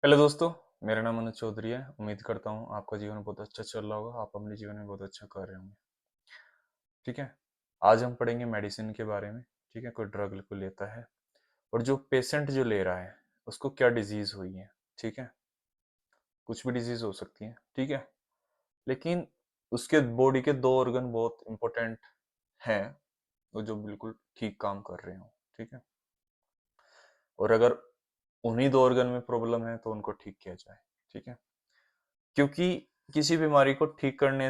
Hello दोस्तों। मेरा नाम अनुज चौधरी है। उम्मीद करता हूँ आपका जीवन बहुत अच्छा चल रहा होगा, आप अपने जीवन में बहुत अच्छा कर रहे होंगे। ठीक है। आज हम पढ़ेंगे मेडिसिन के बारे में। ठीक है, कोई ड्रग को लेता है और जो पेशेंट जो ले रहा है उसको क्या डिजीज हुई है। ठीक है, कुछ भी डिजीज हो सकती है। ठीक है, लेकिन उसके बॉडी के दो ऑर्गन बहुत इंपॉर्टेंट हैं, वो जो बिल्कुल ठीक काम कर रहे हो। ठीक है, और अगर उन्हीं दो ऑर्गन में प्रॉब्लम है तो उनको ठीक किया जाए। ठीक है, क्योंकि किसी बीमारी को ठीक करना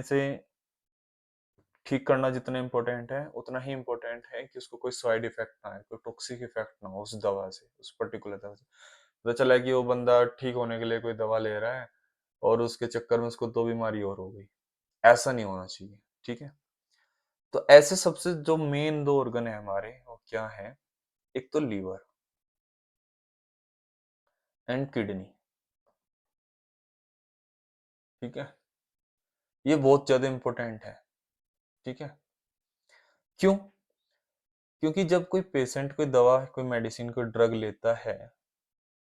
जितना इम्पोर्टेंट है उतना ही इम्पोर्टेंट है कि उसको कोई साइड इफेक्ट ना आए, कोई टॉक्सिक इफेक्ट ना हो उस दवा से, उस पर्टिकुलर दवा से। पता चला कि वो बंदा ठीक होने के लिए कोई दवा ले रहा है और उसके चक्कर में उसको दो बीमारी और हो गई। ऐसा नहीं होना चाहिए। ठीक है, तो ऐसे सबसे जो मेन दो ऑर्गन है हमारे वो क्या है, एक तो लीवर एंड किडनी। ठीक है, ये बहुत ज्यादा इंपॉर्टेंट है। ठीक है, क्यों? क्योंकि जब कोई पेशेंट कोई दवा कोई मेडिसिन कोई ड्रग लेता है,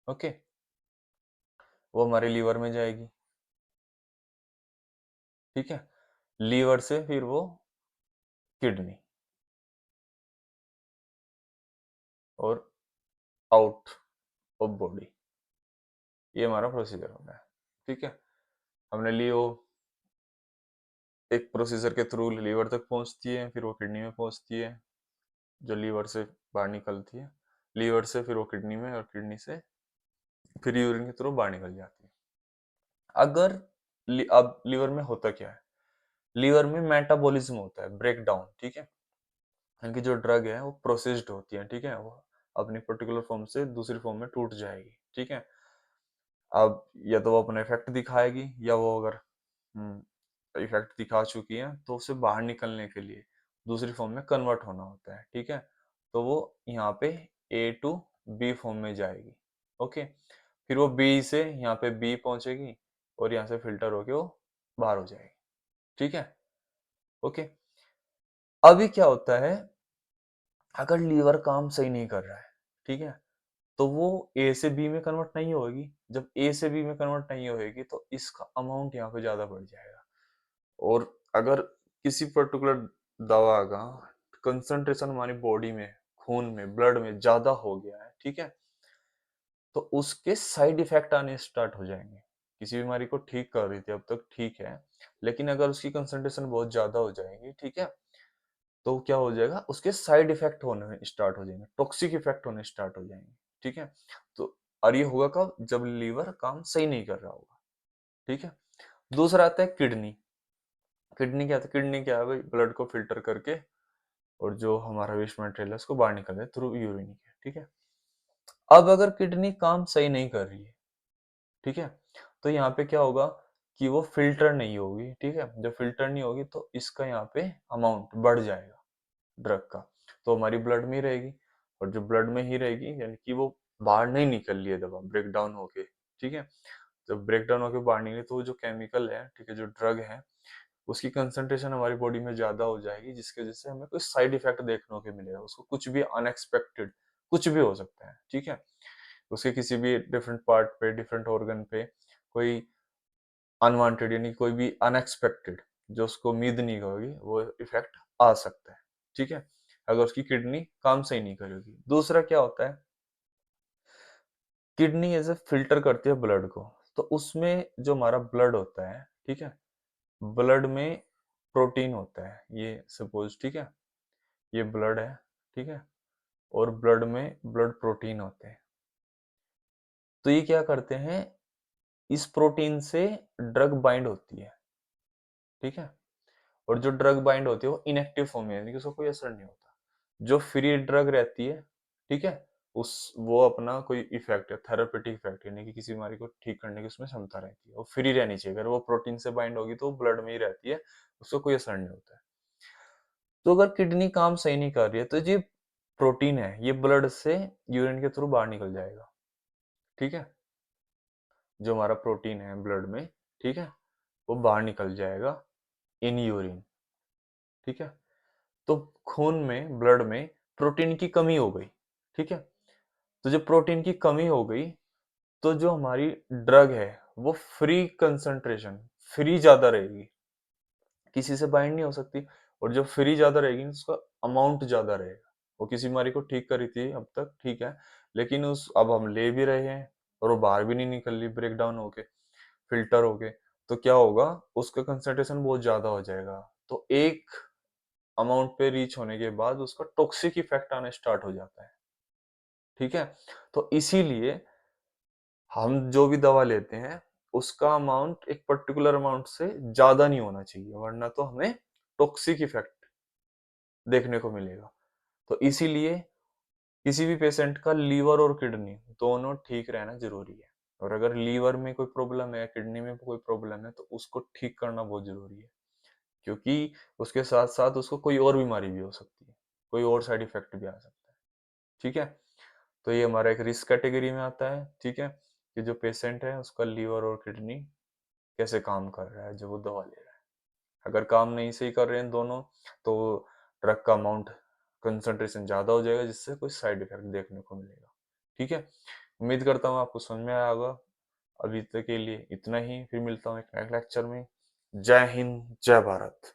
ओके, वो हमारे लीवर में जाएगी। ठीक है, लीवर से फिर वो किडनी और आउट ऑफ बॉडी, ये हमारा प्रोसीजर होता है। ठीक है, हमने ली वो एक प्रोसीजर के थ्रू लीवर तक पहुंचती है, फिर वो किडनी में पहुंचती है, जो लीवर से बाहर निकलती है, लीवर से फिर वो किडनी में और किडनी से फिर यूरिन के थ्रू बाहर निकल जाती है। अगर अब लीवर में होता क्या है, लीवर में मेटाबॉलिज्म होता है, ब्रेक डाउन। ठीक है, इनकी जो ड्रग है वो प्रोसेस्ड होती है। ठीक है, वो अपनी पर्टिकुलर फॉर्म से दूसरी फॉर्म में टूट जाएगी। ठीक है, अब या तो वो अपना इफेक्ट दिखाएगी या वो अगर इफेक्ट दिखा चुकी है तो उसे बाहर निकलने के लिए दूसरी फॉर्म में कन्वर्ट होना होता है। ठीक है, तो वो यहाँ पे ए टू बी फॉर्म में जाएगी। ओके, फिर वो बी से यहाँ पे बी पहुंचेगी और यहाँ से फिल्टर होके वो बाहर हो जाएगी। ठीक है, ओके। अभी क्या होता है, अगर लीवर काम सही नहीं कर रहा है, ठीक है, तो वो ए से बी में कन्वर्ट नहीं होगी। जब ए से बी में कन्वर्ट नहीं होगी तो इसका अमाउंट यहाँ पे ज्यादा बढ़ जाएगा। और अगर किसी पर्टिकुलर दवा का कंसंट्रेशन हमारी बॉडी में, खून में, ब्लड में ज्यादा हो गया है, ठीक है, तो उसके साइड इफेक्ट आने स्टार्ट हो जाएंगे। किसी बीमारी को ठीक कर रही थी अब तक ठीक है, लेकिन अगर उसकी कंसंट्रेशन बहुत ज्यादा हो जाएगी, ठीक है, तो क्या हो जाएगा, उसके साइड इफेक्ट होने स्टार्ट हो जाएंगे, टॉक्सिक इफेक्ट होने स्टार्ट हो जाएंगे। ठीक है, तो और ये होगा कब, जब लीवर काम सही नहीं कर रहा होगा। ठीक है, दूसरा आता है किडनी। किडनी क्या था, किडनी क्या है भाई, ब्लड को फिल्टर करके और जो हमारा वेस्ट मटेरियल है उसको बाहर निकल है थ्रू यूरिन के। ठीक है, अब अगर किडनी काम सही नहीं कर रही है, ठीक है, तो यहाँ पे क्या होगा कि वो फिल्टर नहीं होगी। ठीक है, जब फिल्टर नहीं होगी तो इसका यहाँ पे अमाउंट बढ़ जाएगा ड्रग का, तो हमारी ब्लड में ही रहेगी। और जो ब्लड में ही रहेगी यानी कि वो बाहर नहीं निकल रही है दवा, ब्रेक डाउन होके। ठीक है, जब ब्रेक डाउन होके बाहर निकले तो वो जो केमिकल है, ठीक है, जो ड्रग है, उसकी कंसंट्रेशन हमारी बॉडी में ज्यादा हो जाएगी, जिसकी वजह से हमें कोई साइड इफेक्ट देखने को मिलेगा। उसको कुछ भी अनएक्सपेक्टेड कुछ भी हो सकता है। ठीक है, उसके किसी भी डिफरेंट पार्ट पे, डिफरेंट ऑर्गन पे कोई अनवांटेड यानी कोई भी अनएक्सपेक्टेड, जो उसको उम्मीद नहीं होगी, वो इफेक्ट आ सकता है। ठीक है, अगर उसकी किडनी काम सही नहीं करेगी। दूसरा क्या होता है, किडनी ऐसे फिल्टर करती है ब्लड को, तो उसमें जो हमारा ब्लड होता है, ठीक है, ब्लड में प्रोटीन होता है, ये सपोज, ठीक है, ये ब्लड है, ठीक है, और ब्लड में ब्लड प्रोटीन होते हैं। तो ये क्या करते हैं, इस प्रोटीन से ड्रग बाइंड होती है। ठीक है, और जो ड्रग बाइंड होती है वो इनएक्टिव फॉर्म में, यानी कि उसको कोई असर नहीं होता। जो फ्री ड्रग रहती है, ठीक है, उस वो अपना कोई इफेक्ट है, थेरापेटिक इफेक्ट, यानी कि किसी बीमारी को ठीक करने की उसमें क्षमता रहती है, वो फ्री रहनी चाहिए। अगर वो प्रोटीन से बाइंड होगी तो वो ब्लड में ही रहती है, उसको कोई असर नहीं होता है। तो अगर किडनी काम सही नहीं कर रही है तो ये प्रोटीन है, ये ब्लड से यूरिन के थ्रू बाहर निकल जाएगा। ठीक है, जो हमारा प्रोटीन है ब्लड में, ठीक है, वो बाहर निकल जाएगा इन यूरिन। ठीक है, तो खून में, ब्लड में प्रोटीन की कमी हो गई। ठीक है, तो जब प्रोटीन की कमी हो गई तो जो हमारी ड्रग है वो फ्री कंसंट्रेशन, फ्री ज्यादा रहेगी, किसी से बाइंड नहीं हो सकती। और जब फ्री ज्यादा रहेगी उसका अमाउंट ज्यादा रहेगा। वो किसी बीमारी को ठीक करी थी अब तक, ठीक है, लेकिन उस अब हम ले भी रहे हैं और वो बाहर भी नहीं निकल रही ब्रेक डाउन होके, फिल्टर होके, तो क्या होगा, उसका कंसंट्रेशन बहुत ज्यादा हो जाएगा। तो एक अमाउंट पे रीच होने के बाद उसका टॉक्सिक इफेक्ट आने स्टार्ट हो जाता है। ठीक है, तो इसीलिए हम जो भी दवा लेते हैं उसका अमाउंट एक पर्टिकुलर अमाउंट से ज्यादा नहीं होना चाहिए, वरना तो हमें टॉक्सिक इफेक्ट देखने को मिलेगा। तो इसीलिए किसी भी पेशेंट का लीवर और किडनी दोनों ठीक रहना जरूरी है। और अगर लीवर में कोई प्रॉब्लम है, किडनी में कोई प्रॉब्लम है, तो उसको ठीक करना बहुत जरूरी है, क्योंकि उसके साथ साथ उसको कोई और बीमारी भी हो सकती है, कोई और साइड इफेक्ट भी आ सकता है। ठीक है, तो ये हमारा एक रिस्क कैटेगरी में आता है। ठीक है, कि जो पेशेंट है उसका लीवर और किडनी कैसे काम कर रहा है जो वो दवा ले रहा है। अगर काम नहीं सही कर रहे हैं दोनों, तो ड्रग का अमाउंट, कंसंट्रेशन ज्यादा हो जाएगा, जिससे कोई साइड इफेक्ट देखने को मिलेगा। ठीक है, उम्मीद करता हूँ आपको समझ में आया होगा। अभी तक के लिए इतना ही, फिर मिलता हूँ एक नेक्स्ट लेक्चर में। जय हिंद, जय भारत।